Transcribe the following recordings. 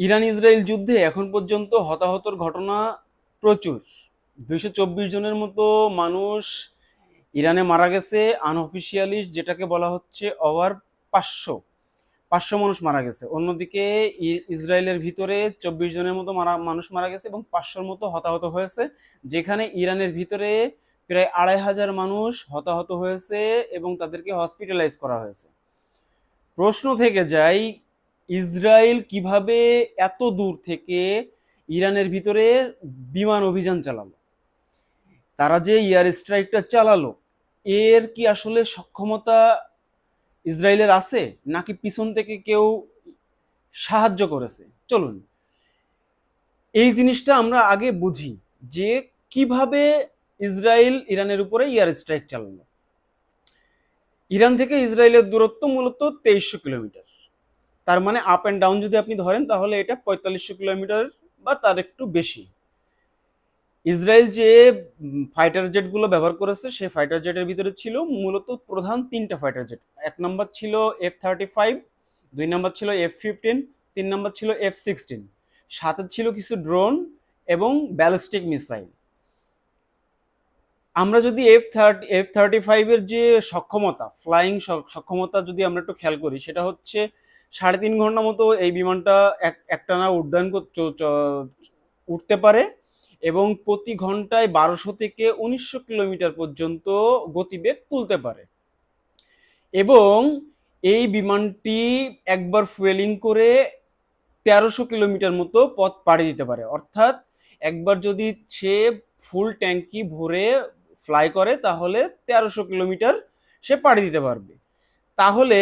Iran Israel যুদ্ধে এখন পর্যন্ত হতাহতর ঘটনা প্রচুর। 224 জনের মতো মানুষ ইরানে মারা গেছে। আনঅফিসিয়ালি যেটাকে বলা হচ্ছে ওভার 500 500 মানুষ মারা গেছে। অন্যদিকে ইসরায়েলের ভিতরে 24 জনের মতো মানুষ মারা গেছে এবং 500-র মতো হতাহত হয়েছে, যেখানে ইরানের ভিতরে প্রায় 2500 মানুষ হতাহত হয়েছে এবং তাদেরকে হসপিটালাইজ করা হয়েছে। প্রশ্ন থেকে যায়, ইসরায়েল কিভাবে এত দূর থেকে ইরানের ভিতরে বিমান অভিযান চালালো? তারা যে এয়ার স্ট্রাইকটা চালালো, এর কি আসলে সক্ষমতা ইসরায়েলের আছে, নাকি পিছন থেকে কেউ সাহায্য করেছে? চলুন এই জিনিসটা আমরা আগে বুঝি যে কিভাবে ইসরায়েল ইরানের উপরে এয়ার স্ট্রাইক চালালো। ইরান থেকে ইসরায়েলের দূরত্ব মূলত 2300 কিলোমিটার। তার মানে আপ অ্যান্ড ডাউন যদি আপনি ধরেন তাহলে এটা 4500 কিলোমিটার বা তার একটু বেশি। ইসরায়েল যে ফাইটার জেটগুলো ব্যবহার করেছে সেই ফাইটার জেটের ভিতরে ছিল মূলত প্রধান তিনটা ফাইটার জেট। এক নম্বর ছিল F-35, 2 নম্বর ছিল F-15, 3 নম্বর ছিল F-16। সাথে ছিল কিছু ড্রোন এবং ব্যালিস্টিক মিসাইল। আমরা যদি F-35 এর যে সক্ষমতা, ফ্লাইং সক্ষমতা যদি আমরা একটু খেয়াল করি, সেটা হচ্ছে 3.5 ঘন্টা মতো এই বিমানটা একটানা উঠতে পারে এবং প্রতি ঘন্টায় 1200 থেকে 1900 কিলোমিটার পর্যন্ত গতিবেগ তুলতে পারে। এবং এই বিমানটি একবার ফুয়েলিং করে 1300 কিলোমিটার মতো পথ পাড়ি দিতে পারে। অর্থাৎ একবার যদি সে ফুল ট্যাঙ্কি ভরে ফ্লাই করে তাহলে 1300 কিলোমিটার সে পাড়ি দিতে পারবে। তাহলে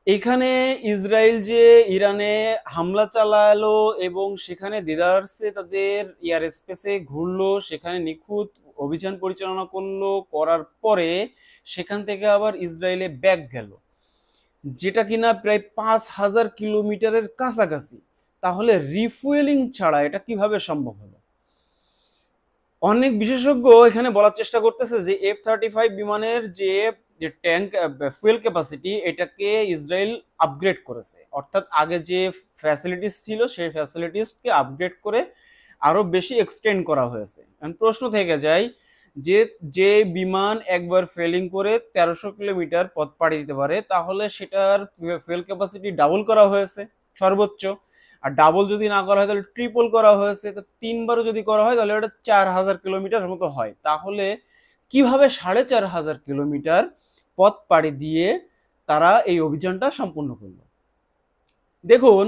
এখানে ইসরায়েল যে ইরানে হামলা চালালো এবং সেখানে দেদারসে তাদের এয়ার স্পেসে ঘুরলো, সেখানে নিখুঁত অভিযান পরিচালনা করলো, করার পরে সেখান থেকে আবার ইসরায়েলে ব্যাক গেল, যেটা কিনা প্রায় 5000 কিলোমিটারের কাছাকাছি। তাহলে রিফুয়েলিং ছাড়া এটা কিভাবে সম্ভব হলো? অনেক বিশেষজ্ঞ এখানে বলার চেষ্টা করতেছে যে F-35 বিমানের যে ট্যাঙ্ক ফুয়েল ক্যাপাসিটি, এটাকে ইসরায়েল আপগ্রেড করেছে। অর্থাৎ আগে যে ফ্যাসিলিটিস ছিল সেই ফ্যাসিলিটিসকে আপগ্রেড করে আরো বেশি এক্সটেন্ড করা হয়েছে। প্রশ্ন থেকে যায় যে যে বিমান একবার ফেলিং করে 1300 কিলোমিটার পথ পাড়ি দিতে পারে, তাহলে সেটার ফুয়েল ক্যাপাসিটি ডাবল করা হয়েছে সর্বোচ্চ। আর ডাবল যদি না করা হয় তাহলে ট্রিপল করা হয়েছে। তো 3বারও যদি করা হয় তাহলে ওটা 4000 কিলোমিটার মতো হয়। তাহলে কিভাবে 4500 কিলোমিটার পথ পাড়ি দিয়ে তারা এই অভিযানটা সম্পূর্ণ করলো? দেখুন,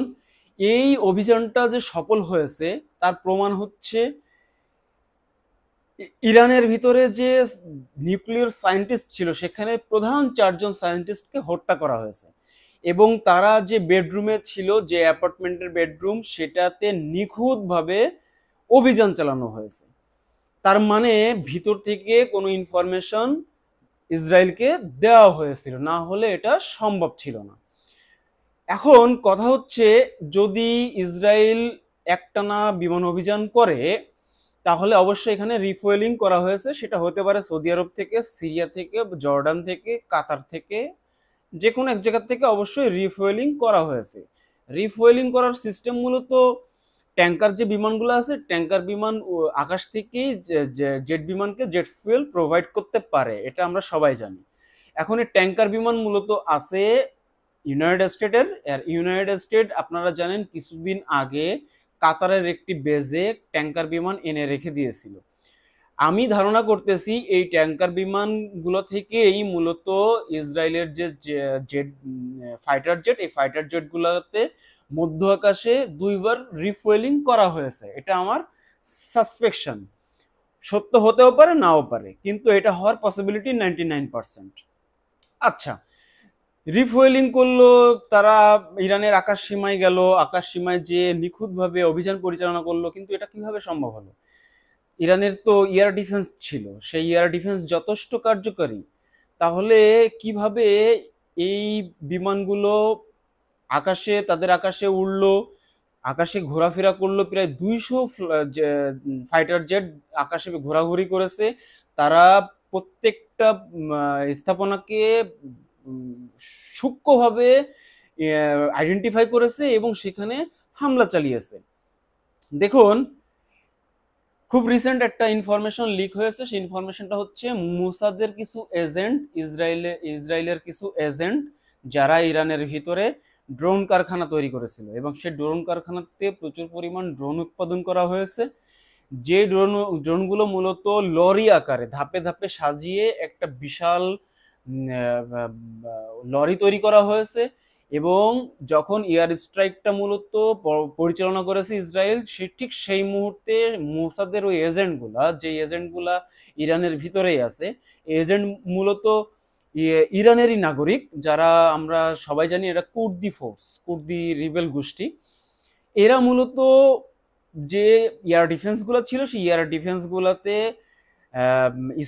এই অভিযানটা যে সফল হয়েছে তার প্রমাণ হচ্ছে ইরানের ভিতরে যে নিউক্লিয়ার সায়েন্টিস্ট ছিল সেখানে প্রধান 4জন সায়েন্টিস্টকে হত্যা করা হয়েছে এবং তারা যে বেডরুমে ছিল, যে অ্যাপার্টমেন্টের বেডরুম, সেটাতে নিখুঁতভাবে অভিযান চালানো হয়েছে। তার মানে ভিতর থেকে কোনো ইনফরমেশন ইসরায়েলকে দেওয়া হয়েছিল, না হলে এটা সম্ভব ছিল না। এখন কথা হচ্ছে, যদি ইসরায়েল একটানা বিমান অভিযান করে তাহলে অবশ্যই এখানে রিফুয়েলিং করা হয়েছে। সেটা হতে পারে সৌদি আরব থেকে, সিরিয়া থেকে, জর্ডান থেকে, কাতার থেকে, যে কোনো এক জায়গা থেকে অবশ্যই রিফুয়েলিং করা হয়েছে। রিফুয়েলিং করার সিস্টেম মূলত ট্যাঙ্কার যে বিমানগুলো আছে, ট্যাঙ্কার বিমান আকাশ থেকেই জেট বিমানকে জেট ফুয়েল প্রোভাইড করতে পারে, এটা আমরা সবাই জানি। এখন এই ট্যাঙ্কার বিমান মূলত আছে ইউনাইটেড স্টেটের। আর ইউনাইটেড স্টেট আপনারা জানেন কিছুদিন আগে কাতারের একটি বেজে ট্যাঙ্কার বিমান এনে রেখে দিয়েছিল। আমি ধারণা করতেছি এই ট্যাঙ্কার বিমানগুলো থেকেই মূলত ইসরায়েলের যে জেট ফাইটার জেট, এই ফাইটার জেটগুলোতে মধ্য আকাশে 2বার রিফুয়েলিং করা হয়েছে। এটা আমার সাসপেকশন, সত্য হতেও পারে নাও পারে, কিন্তু এটা হওয়ার পসিবিলিটি 99%। আচ্ছা, রিফুয়েলিং করলো তারা, ইরানের আকাশ সীমায় গেল, আকাশ সীমায় যে নিখুঁতভাবে অভিযান পরিচালনা করলো, কিন্তু এটা কিভাবে সম্ভব হলো? ইরানের তো এয়ার ডিফেন্স ছিল, সেই এয়ার ডিফেন্স যথেষ্ট কার্যকরী। তাহলে কিভাবে এই বিমানগুলো তাদের আকাশে উড়লো, আকাশে ঘোরাফেরা করলো? প্রায় 200 ফাইটার জেট আকাশে ঘোরাঘুরি করেছে। তারা প্রত্যেকটা স্থাপনাকে সূক্ষ্মভাবে আইডেন্টিফাই করেছে এবং সেখানে হামলা চালিয়েছে। দেখুন, খুব রিসেন্ট একটা ইনফরমেশন লিক হয়েছে, সেই ইনফরমেশনটা হচ্ছে মোসাদের কিছু এজেন্ট, ইসরায়েলের কিছু এজেন্ট যারা ইরানের ভিতরে ড্রোন কারখানা তৈরি করেছিল, এবং সেই ড্রোন কারখানাতে প্রচুর পরিমাণ ড্রোন উৎপাদন করা হয়েছে। যে ড্রোনগুলো মূলত লরি আকারে ধাপে ধাপে সাজিয়ে একটা বিশাল লরি তৈরি করা হয়েছে। এবং যখন এয়ার স্ট্রাইকটা মূলত পরিচালনা করেছে ইসরায়েল, সে ঠিক সেই মুহূর্তে মোসাদের ওই এজেন্টগুলা, যে এজেন্টগুলা ইরানের ভিতরেই আছে, এজেন্ট মূলত ইরানেরই নাগরিক, যারা আমরা সবাই জানি এরা কুর্দি ফোর্স, কুর্দি রিবেল গোষ্ঠী। এরা মূলত যে এয়ার ডিফেন্স গুলো ছিল, সেই এয়ার ডিফেন্স গুলাতে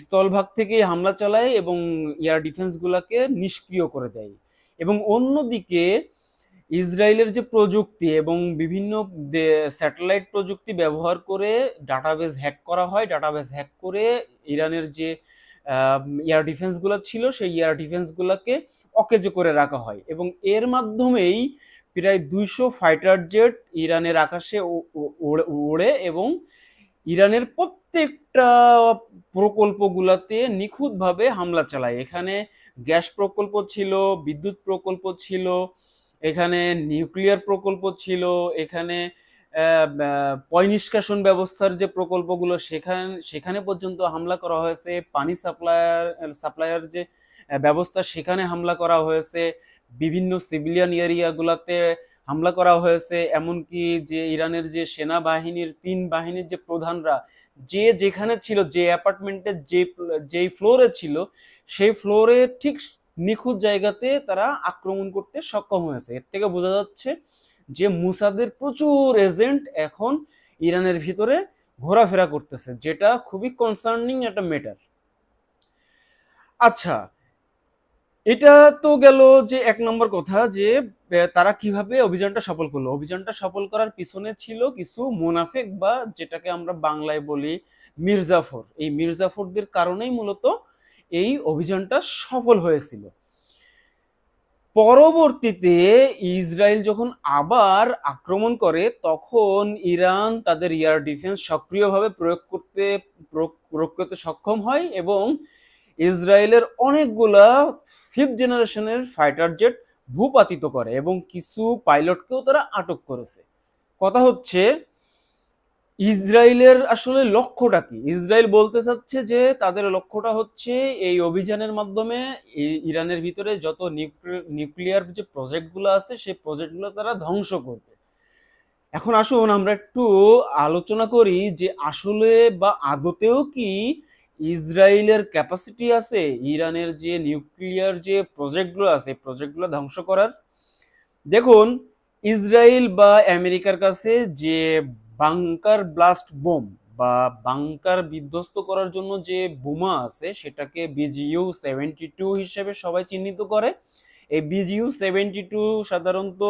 স্থলভাগ থেকে হামলা চালায় এবং এয়ার ডিফেন্স গুলাকে নিষ্ক্রিয় করে দেয়। এবং অন্যদিকে ইসরায়েলের যে প্রযুক্তি এবং বিভিন্ন স্যাটেলাইট প্রযুক্তি ব্যবহার করে ডাটাবেজ হ্যাক করা হয়, ডাটাবেজ হ্যাক করে ইরানের যে এয়ার ডিফেন্স গুলো ছিল, সেই এয়ার ডিফেন্স গুলাকে অকেজো করে রাখা হয়। এবং এর মাধ্যমেই প্রায় 200 ফাইটার জেট ইরানের আকাশে ওড়ে এবং ইরানের প্রত্যেকটা প্রকল্পগুলোতে নিখুঁতভাবে হামলা চালায়। এখানে গ্যাস প্রকল্প ছিল, বিদ্যুৎ প্রকল্প ছিল, এখানে নিউক্লিয়ার প্রকল্প ছিল, এখানে পয় নিষ্কাশন ব্যবস্থার যে প্রকল্পগুলো সেখানে পর্যন্ত হামলা করা হয়েছে। পানি সাপ্লায়ার যে ব্যবস্থা সেখানে হামলা করা হয়েছে। বিভিন্ন সিভিলিয়ান এরিয়াগুলোতে হামলা করা হয়েছে। এমনকি যে ইরানের যে সেনাবাহিনীর 3 বাহিনীর যে প্রধানরা যে যেখানে ছিল, যে অ্যাপার্টমেন্টে যেই ফ্লোরে ছিল, সেই ফ্লোরে ঠিক নিখুঁত জায়গাতে তারা আক্রমণ করতে সক্ষম হয়েছে। এর থেকে বোঝা যাচ্ছে যে মুসাদের প্রচুর এজেন্ট এখন ইরানের ভিতরে ঘোরাফেরা করতেছে, যেটা খুবই কনসার্নিং একটা ম্যাটার। আচ্ছা, এটা তো গেল যে 1 নম্বর কথা, যে তারা কিভাবে অভিযানটা সফল করলো। অভিযানটা সফল করার পিছনে ছিল কিছু মুনাফিক, বা যেটাকে আমরা বাংলায় বলি মির্জাফর। এই মির্জাফরদের কারণেই মূলত এই অভিযানটা সফল হয়েছিল। পরবর্তীতে ইসরায়েল যখন আবার আক্রমণ করে, তখন ইরান তাদের এয়ার ডিফেন্স সক্রিয়ভাবে প্রয়োগ করতে সক্ষম হয় এবং ইসরায়েলের অনেকগুলা 5th জেনারেশনের ফাইটার জেট ভূপাতিত করে এবং কিছু পাইলটকেও তারা আটক করেছে। কথা হচ্ছে, ইসরায়েলের আসলে লক্ষ্যটা কি? ইসরায়েল বলতে চাচ্ছে যে তাদের লক্ষ্যটা হচ্ছে এই অভিযানের মাধ্যমে ইরানের ভিতরে যত নিউক্লিয়ার যে প্রজেক্টগুলো আছে, সেই প্রজেক্টগুলো তারা ধ্বংস করবে। এখন আসুন আমরা একটু আলোচনা করি যে আসলে বা আদতেও কি ইসরায়েলের ক্যাপাসিটি আছে ইরানের যে নিউক্লিয়ার যে প্রজেক্টগুলো আছে, প্রজেক্টগুলো ধ্বংস করার। দেখুন, ইসরায়েল বা আমেরিকার কাছে যে বাংকার ব্লাস্ট বোম বা বাংকার বিধ্বস্ত করার জন্য যে বোমা আছে, সেটাকে BGU-72 হিসেবে সবাই চিহ্নিত করে। এই BGU-72 সাধারণত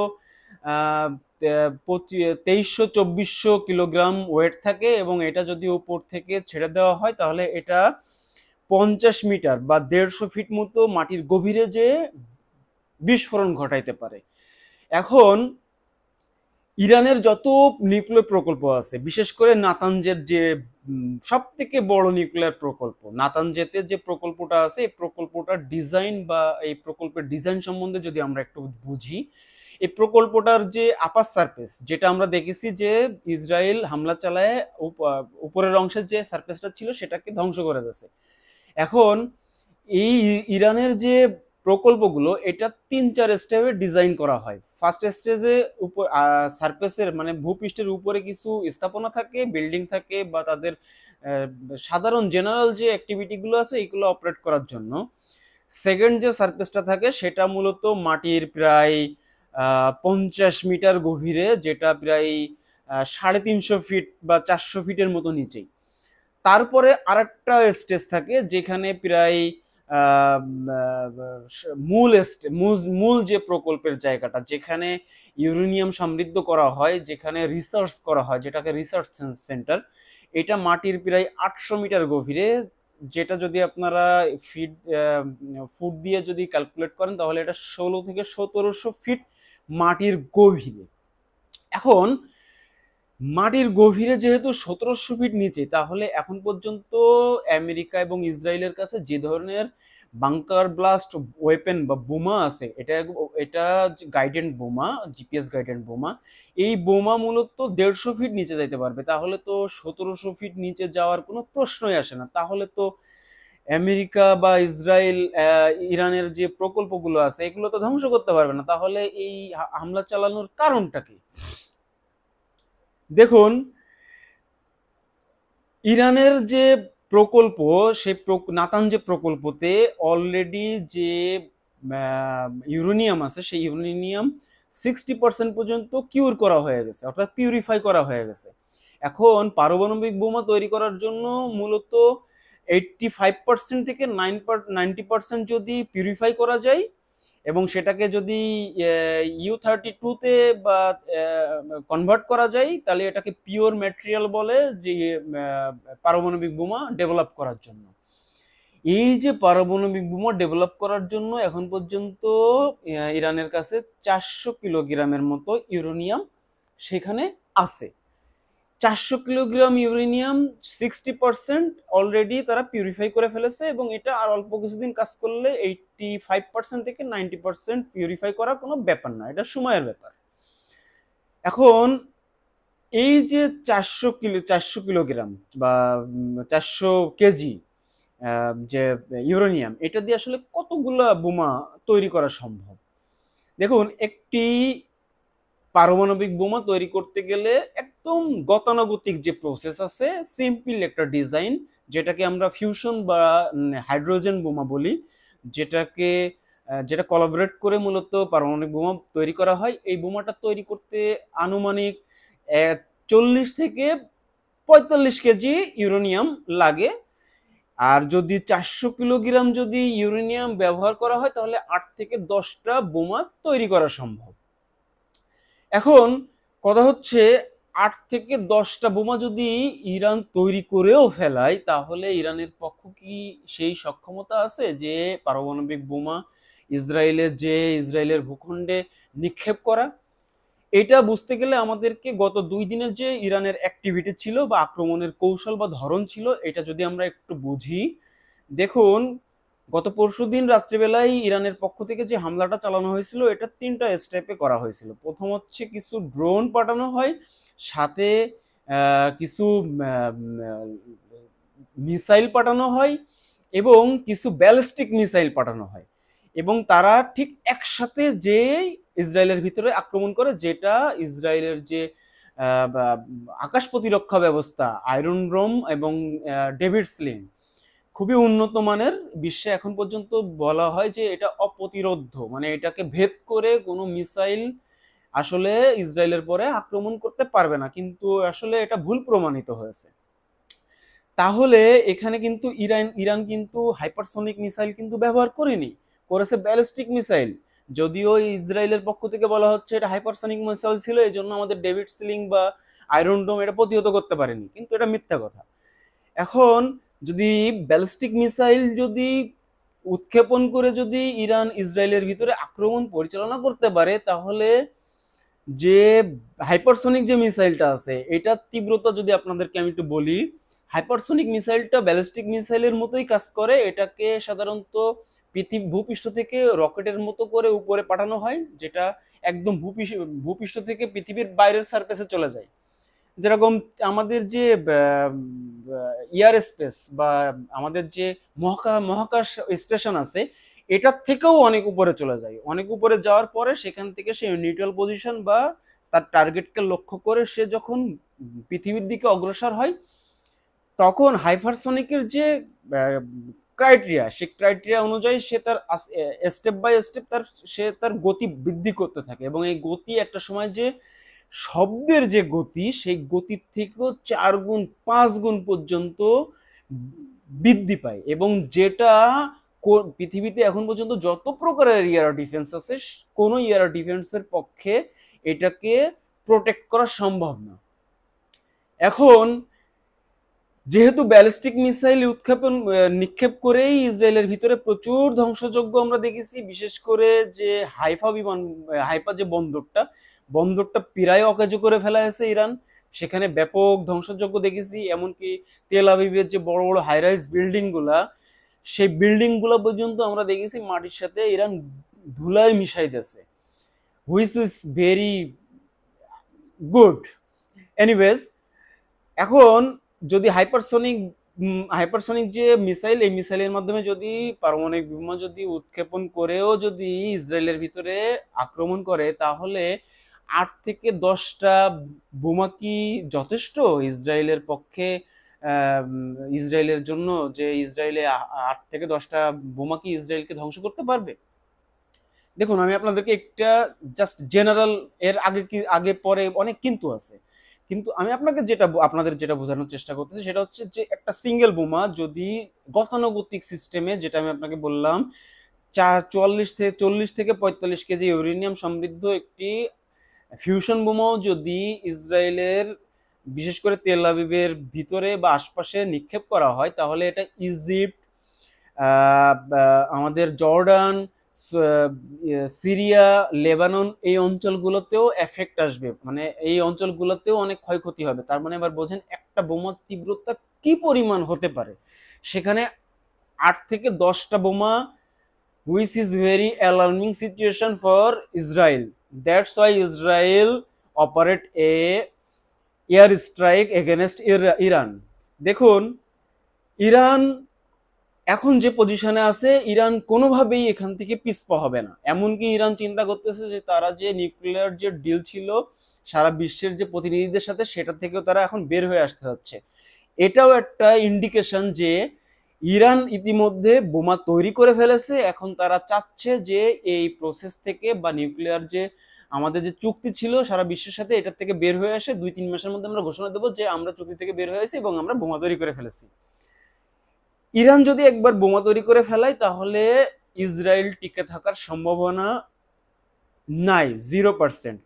2300-2400 কিলোগ্রাম ওয়েট থাকে এবং এটা যদি উপর থেকে ছেড়ে দেওয়া হয় তাহলে এটা 50 মিটার বা 150 ফিট মতো মাটির গভীরে যে বিস্ফোরণ ঘটাইতে পারে। এখন ইরানের যত নিউক্লিয়ার প্রকল্প আছে, বিশেষ করে নাতানজের যে সব থেকে বড় নিউক্লিয়ার প্রকল্প, নাতানজেতে যে প্রকল্পটা আছে, এই প্রকল্পটার ডিজাইন বা এই প্রকল্পের ডিজাইন সম্বন্ধে যদি আমরা একটু বুঝি, এই প্রকল্পটার যে আপার সারফেস, যেটা আমরা দেখেছি যে ইসরায়েল হামলা চালায় উপরের অংশের যে সারফেসটা ছিল সেটাকে ধ্বংস করে দিয়েছে। এখন এই ইরানের যে প্রকল্পগুলো, এটা 3-4 স্টেপে ডিজাইন করা হয়। ফার্স্ট স্টেজে উপর সারফেসের মানে ভূপৃষ্ঠের উপরে কিছু স্থাপনা থাকে, বিল্ডিং থাকে, বা তাদের সাধারণ জেনারেল যে অ্যাক্টিভিটিগুলো আছে এগুলো অপারেট করার জন্য। সেকেন্ড যে সারফেসটা থাকে সেটা মূলত মাটির প্রায় 50 মিটার গভীরে, যেটা প্রায় 350 ফিট বা 400 ফিটের মতো নিচেই। তারপরে আরেকটা স্টেজ থাকে যেখানে প্রায় মূল যে প্রকল্পের জায়গাটা, যেখানে ইউরেনিয়াম সমৃদ্ধ করা হয়, যেখানে রিসার্চ করা হয়, যেটাকে রিসার্চ সেন্টার, এটা মাটির প্রায় 800 মিটার গভীরে, যেটা যদি আপনারা ফুট দিয়ে যদি ক্যালকুলেট করেন তাহলে এটা 16 থেকে 1700 ফিট মাটির গভীরে। এখন মাটির গভীরে যেহেতু 1700 ফিট নিচে, তাহলে এখন পর্যন্ত আমেরিকা এবং ইসরায়েলের কাছে যে ধরনের বাংকার ব্লাস্ট ওয়েপেন বা বোমা আছে, এটা এটা গাইডেন্ড বোমা, জিপিএস গাইডেন্ড বোমা, এই বোমা মূলত 150 ফিট নিচে যাইতে পারবে। তাহলে তো 1700 ফিট নিচে যাওয়ার কোনো প্রশ্নই আসে না। তাহলে তো আমেরিকা বা ইসরায়েল ইরানের যে প্রকল্পগুলো আছে এগুলো তো ধ্বংস করতে পারবে না। তাহলে এই হামলা চালানোর কারণটা কি? দেখুন, ইরানের যে প্রকল্প, সেই নাতান যে প্রকল্পতে অলরেডি যে ইউরেনিয়াম আছে, সেই ইউরেনিয়াম 60% পর্যন্ত কিউর করা হয়ে গেছে, অর্থাৎ পিউরিফাই করা হয়ে গেছে। এখন পারমাণবিক বোমা তৈরি করার জন্য মূলত 85% থেকে 90% যদি পিউরিফাই করা যায় এবং সেটাকে যদি U32-তে বা কনভার্ট করা যায়, তাহলে এটাকে পিওর ম্যাটেরিয়াল বলে, যে পারমাণবিক বোমা ডেভেলপ করার জন্য। এই যে পারমাণবিক বোমা ডেভেলপ করার জন্য এখন পর্যন্ত ইরানের কাছে 400 কিলোগ্রামের মতো ইউরেনিয়াম সেখানে আছে। 400 কিলোগ্রাম ইউরেনিয়াম 60% অলরেডি তারা পিউরিফাই করে ফেলেছে, এবং এটা আর অল্প কিছুদিন কাজ করলে 85% থেকে 90% পিউরিফাই করা কোনো ব্যাপার না, এটা সময়ের ব্যাপার। এখন এই যে 400 কিলোগ্রাম বা 400 কেজি যে ইউরেনিয়াম, এটা দিয়ে আসলে কতগুলা বোমা তৈরি করা সম্ভব? দেখুন, একটি পারমাণবিক বোমা তৈরি করতে গেলে একদম গতানুগতিক যে প্রসেস আছে, সিম্পল একটা ডিজাইন, যেটাকে আমরা ফিউশন বা হাইড্রোজেন বোমা বলি, যেটা কোলাবরেট করে মূলত পারমাণবিক বোমা তৈরি করা হয়। এই বোমাটা তৈরি করতে আনুমানিক 40 থেকে 45 কেজি ইউরেনিয়াম লাগে। আর যদি 400 কিলোগ্রাম যদি ইউরেনিয়াম ব্যবহার করা হয়, তাহলে 8 থেকে 10টা বোমা তৈরি করা সম্ভব। এখন কথা হচ্ছে, 8 থেকে 10টা বোমা যদি ইরান তৈরি করেও ফেলায়, তাহলে ইরানের পক্ষ কি সেই সক্ষমতা আছে যে পারমাণবিক বোমা ইসরায়েলের ভূখণ্ডে নিক্ষেপ করা? এটা বুঝতে গেলে আমাদেরকে গত 2 দিনের যে ইরানের অ্যাক্টিভিটি ছিল বা আক্রমণের কৌশল বা ধরন ছিল, এটা যদি আমরা একটু বুঝি। দেখুন, গত পরশুদিন রাত্রিবেলায় ইরানের পক্ষ থেকে যে হামলাটা চালানো হয়েছিল, এটা 3টা স্টেপে করা হয়েছিল। প্রথম হচ্ছে কিছু ড্রোন পাঠানো হয়, সাথে কিছু মিসাইল পাঠানো হয় এবং কিছু ব্যালিস্টিক মিসাইল পাঠানো হয়, এবং তারা ঠিক একসাথে যে ইসরায়েলের ভিতরে আক্রমণ করে, যেটা ইসরায়েলের যে আকাশ প্রতিরক্ষা ব্যবস্থা আয়রন ডোম এবং ডেভিড স্লিং খুবই উন্নত মানের। বিশ্বে এখন পর্যন্ত বলা হয় যে এটা অপ্রতিরোধ্য, মানে এটাকে ভেদ করে কোনো মিসাইল আসলে ইসরায়েলের পরে আক্রমণ করতে পারবে না, কিন্তু আসলে এটা ভুল প্রমাণিত হয়েছে। তাহলে এখানে কিন্তু ইরান কিন্তু হাইপারসোনিক মিসাইল কিন্তু ব্যবহার করেনি, করেছে ব্যালিস্টিক মিসাইল। যদিও ইসরায়েলের পক্ষ থেকে বলা হচ্ছে এটা হাইপারসোনিক মিসাইল ছিল, এই জন্য আমাদের ডেভিড স্লিং বা আয়রন ডোম এটা প্রতিহত করতে পারেনি, কিন্তু এটা মিথ্যা কথা। এখন যদি ব্যালিস্টিক মিসাইল যদি উৎক্ষেপণ করে যদি ইরান ইসরায়েলের ভিতরে আক্রমণ পরিচালনা করতে পারে, তাহলে যে হাইপারসোনিক যে মিসাইলটা আছে, এটার তীব্রতা যদি আপনাদেরকে আমি একটু বলি, হাইপারসোনিক মিসাইলটা ব্যালিস্টিক মিসাইলের মতোই কাজ করে। এটাকে সাধারণত ভূপৃষ্ঠ থেকে রকেটের মতো করে উপরে পাঠানো হয়, যেটা একদম ভূপৃষ্ঠ থেকে পৃথিবীর বাইরের সারফেসে চলে যায়। যেরকম আমাদের যে এয়ার স্পেস বা আমাদের যে মহাকাশ স্টেশন আছে, এটার থেকেও অনেক উপরে চলে যায়। অনেক উপরে যাওয়ার পরে সেখান থেকে সে নিউট্রাল পজিশন বা তার টার্গেটকে লক্ষ্য করে সে যখন পৃথিবীর দিকে অগ্রসর হয়, তখন হাইপারসনিকের যে ক্রাইটেরিয়া, সেই ক্রাইটেরিয়া অনুযায়ী সে তার স্টেপ বাই স্টেপ তার গতি বৃদ্ধি করতে থাকে, এবং এই গতি একটা সময় যে শব্দের যে গতি, সেই গতির থেকেও 4 গুণ 5 গুণ পর্যন্ত বৃদ্ধি পায়, এবং যেটা পৃথিবীতে এখন পর্যন্ত যত প্রকারের এয়ার ডিফেন্স আছে, কোন এয়ার ডিফেন্সের পক্ষে এটাকে প্রোটেক্ট করা সম্ভব না। এখন যেহেতু ব্যালিস্টিক মিসাইল নিক্ষেপ করেই ইসরায়েলের ভিতরে প্রচুর ধ্বংসযজ্ঞ আমরা দেখেছি, বিশেষ করে যে হাইফা যে বন্দরটা, বন্দরটা প্রায় অকেজো করে ফেলা হয়েছে ইরান, সেখানে ব্যাপক ধ্বংসযজ্ঞ দেখেছি। এমনকি তেল আবিবের যে বড় বড় হাই রাইজ বিল্ডিং গুলা, সেই বিল্ডিং গুলা পর্যন্ত আমরা দেখেছি মাটির সাথে ইরান ধুলায় মিশাই দিয়েছে, which is very good. Anyways, এখন যদি হাইপারসনিক যে মিসাইল, এই মিসাইলের মাধ্যমে যদি পারমাণবিক বোমা যদি উৎক্ষেপণ করেও যদি ইসরায়েলের ভিতরে আক্রমণ করে, তাহলে 8 থেকে 10টা বোমা কি যথেষ্ট ইসরায়েলের পক্ষে? ইসরায়েলের জন্য যে ইসরায়েলে 8 থেকে 10টা বোমা কি ইসরায়েলকে ধ্বংস করতে পারবে? দেখুন, আমি আপনাদেরকে একটা জাস্ট জেনারেল, এর আগে কি আগে পরে অনেক কিন্তু আছে, কিন্তু আমি আপনাদের যেটা বোঝানোর চেষ্টা করতেছি সেটা হচ্ছে যে একটা সিঙ্গেল বোমা যদি গতানুগতিক সিস্টেমে, যেটা আমি আপনাকে বললাম, 40 থেকে 45 কেজি ইউরেনিয়াম সমৃদ্ধ একটি ফিউশন বোমাও যদি ইসরায়েলের বিশেষ করে তেল আবিবের ভিতরে বা আশপাশে নিক্ষেপ করা হয়, তাহলে এটা ইজিপ্ট, আমাদের জর্ডান, সিরিয়া, লেবানন, এই অঞ্চলগুলোতেও এফেক্ট আসবে, মানে এই অঞ্চলগুলোতেও অনেক ক্ষয়ক্ষতি হবে। তার মানে এবার বোঝেন একটা বোমার তীব্রতা কি পরিমাণ হতে পারে। সেখানে 8 থেকে 10টা বোমা, which is very alarming situation for Israel. That's why Israel operate A air strike against Iran. দেখুন, ইরান এখন যে পজিশনে আছে, ইরান কোনোভাবেই এখান থেকে পিছপা হবে না। এমনকি ইরান চিন্তা করতেছে যে তারা যে নিউক্লিয়ার যে ডিল ছিল সারা বিশ্বের যে প্রতিনিধিদের সাথে, সেটা থেকেও তারা এখন বের হয়ে আসতে যাচ্ছে। এটাও একটা ইন্ডিকেশন যে ইরান ইতিমধ্যে বোমা তৈরি করে ফেলেছে। এখন তারা চাচ্ছে যে এই প্রসেস থেকে বা নিউক্লিয়ার যে আমাদের যে চুক্তি ছিল সারা বিশ্বের সাথে, এটার থেকে বের হয়ে আসে 2-3 মাসের মধ্যে আমরা ঘোষণা দেবো যে আমরা চুক্তি থেকে বের হয়েছি এবং আমরা বোমা তৈরি করে ফেলেছি। ইরান যদি একবার বোমা তৈরি করে ফেলায়, তাহলে ইসরায়েল টিকে থাকার সম্ভাবনা নাই, 0%।